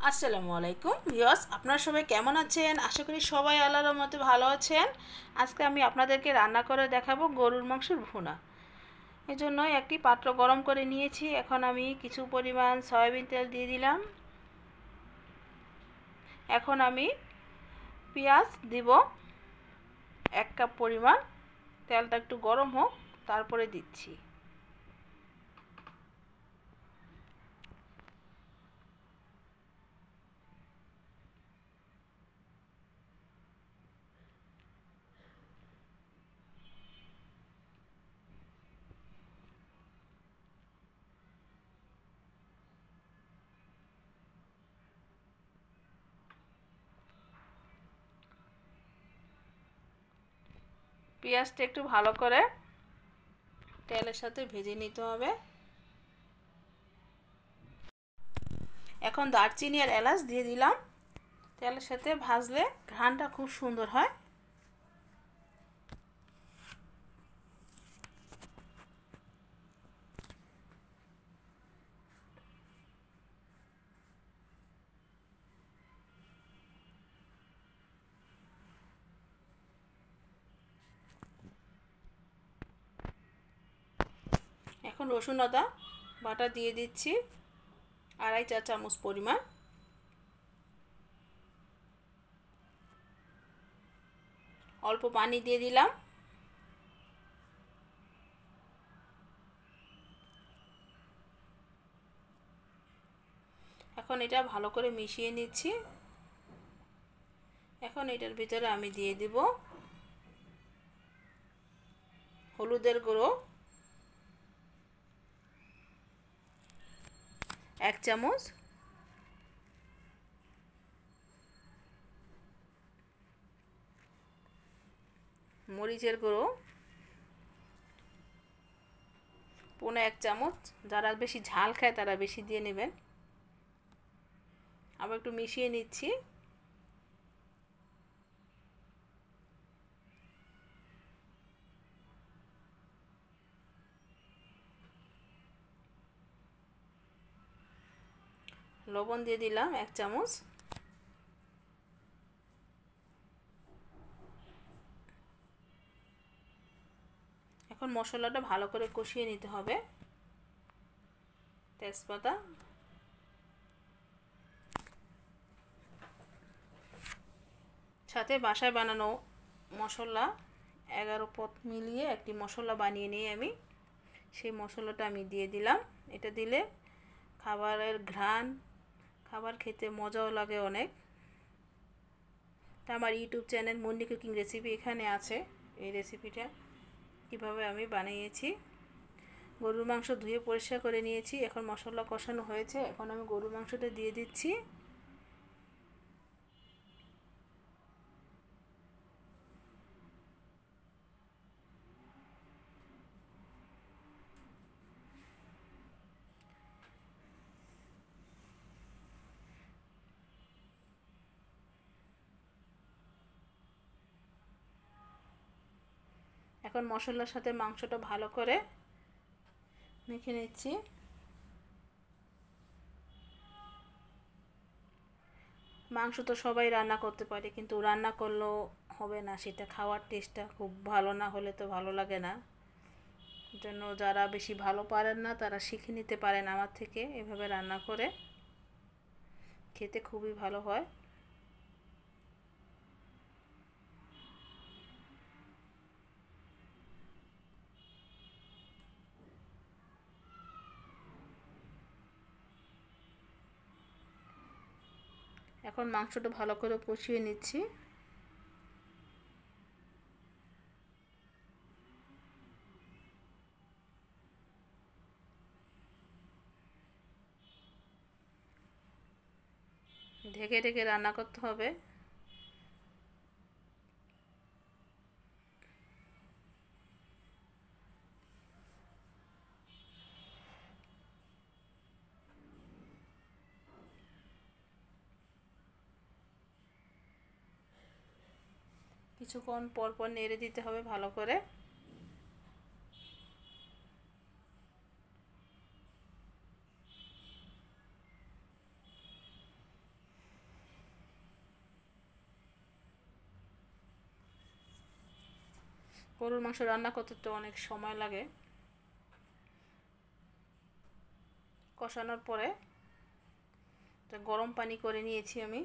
আসসালামু আলাইকুম ভিউয়ার্স, আপনারা সবাই কেমন আছেন? আশা করি সবাই আল্লাহর রহমতে ভালো আছেন। আজকে আমি আপনাদেরকে রান্না করে দেখাবো গরুর মাংসের ভুনা। এই জন্য একটি পাত্র গরম করে নিয়েছি। এখন আমি কিছু পরিমাণ সয়াবিন তেল দিয়ে দিলাম। এখন আমি পেঁয়াজ দিব 1 কাপ পরিমাণ। তেলটা একটু গরম হোক, তারপরে দিচ্ছি। পেঁয়াজটা একটু ভালো করে তেলের সাথে ভেজে নিতে হবে। এখন দারচিনি আর এলাচ দিয়ে দিলাম। তেলের সাথে ভাজলে ঘ্রাণটা খুব সুন্দর হয়। এখন রসুন আদা বাটা দিয়ে দিচ্ছি 2.5 চা চামচ পরিমাণ। অল্প পানি দিয়ে দিলাম। এখন এটা ভালো করে মিশিয়ে নিচ্ছি। এখন এটার ভিতরে আমি দিয়ে দিব হলুদের গুঁড়ো 1 চামচ, মরিচের গুঁড়ো 1 চামচ। যারা বেশি ঝাল খায় তারা বেশি দিয়ে নেবেন। আবার একটু মিশিয়ে নিচ্ছি। লবণ দিয়ে দিলাম 1 চামচ। এখন মশলাটা ভালো করে কষিয়ে নিতে হবে। তেজপাতা, সাথে বাসায় বানানো মশলা 11 পদ মিলিয়ে একটি মশলা বানিয়ে নিয়ে আমি সেই মশলাটা আমি দিয়ে দিলাম। এটা দিলে খাবারের ঘ্রাণ, খাবার খেতে মজাও লাগে অনেক। তা আমার YouTube channel Munni cooking recipe এখানে আছে। এই রেসিপিটা কিভাবে আমি বানিয়েছি। গরুর মাংস ধুয়ে পরিষ্কার করে নিয়েছি। এখন মশলা কষানো হয়েছে, এখন আমি গরুর মাংসটা দিয়ে দিচ্ছি। এখন মশলার সাথে মাংসটা ভালো করে মেখে নিচ্ছি। মাংস তো সবাই রান্না করতে পারে, কিন্তু রান্না করলেও হবে না, সেটা খাওয়ার টেস্টটা খুব ভালো না হলে তো ভালো লাগে না। জন্য যারা বেশি ভালো পারেন না তারা শিখে নিতে পারেন আমার থেকে। এভাবে রান্না করে খেতে খুবই ভালো হয়। এখন মাংসটা ভালো করে কষিয়ে নিচ্ছি। ঢেকে ঢেকে রান্না করতে হবে। কিছুক্ষণ পর পর নেড়ে দিতে হবে ভালো করে। গরুর মাংস রান্না করতে তো অনেক সময় লাগে। কষানোর পরে গরম পানি করে নিয়েছি আমি,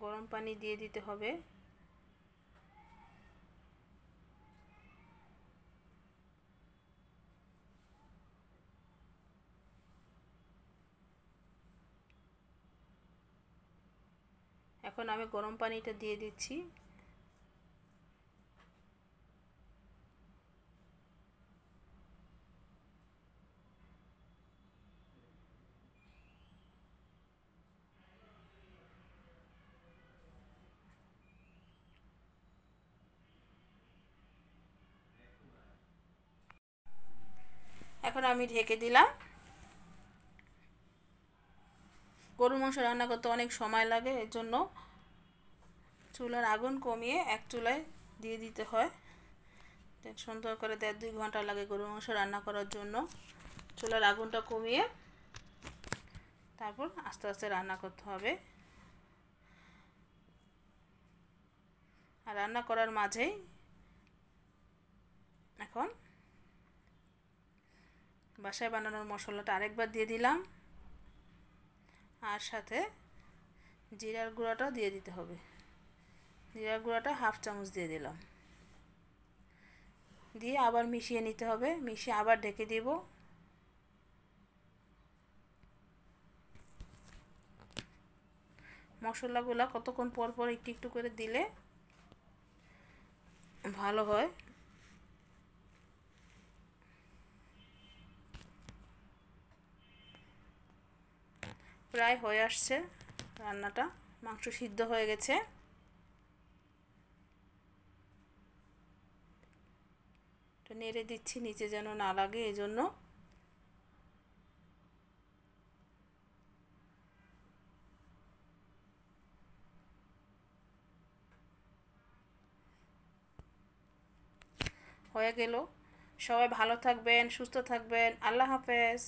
গরম পানি দিয়ে দিতে হবে। এখন আমি গরম পানিটা দিয়ে দিচ্ছি। এখন আমি ঢেকে দিলাম। গরুর মাংস রান্না করতে অনেক সময় লাগে, এর জন্য চুলার আগুন কমিয়ে এক চুলায় দিয়ে দিতে হয়। সুন্দর করে 1.5-2 ঘন্টা লাগে গরুর মাংস রান্না করার জন্য। চুলার আগুনটা কমিয়ে তারপর আস্তে আস্তে রান্না করতে হবে। আর রান্না করার মাঝেই এখন বাসায় বানানোর মশলাটা আরেকবার দিয়ে দিলাম, আর সাথে জিরার গুঁড়াটাও দিয়ে দিতে হবে। জিরার গুঁড়াটা 1/2 চামচ দিয়ে দিলাম, দিয়ে আবার মিশিয়ে নিতে হবে। মিশিয়ে আবার ঢেকে দিব। মশলাগুলো কতক্ষণ পর পর একটু একটু করে দিলে ভালো হয়। প্রায় হয়ে আসছে রান্নাটা, মাংস সিদ্ধ হয়ে গেছে। নেড়ে দিচ্ছি নিচে যেন না লাগে, এজন্য। হয়ে গেল। সবাই ভালো থাকবেন, সুস্থ থাকবেন। আল্লাহ হাফেজ।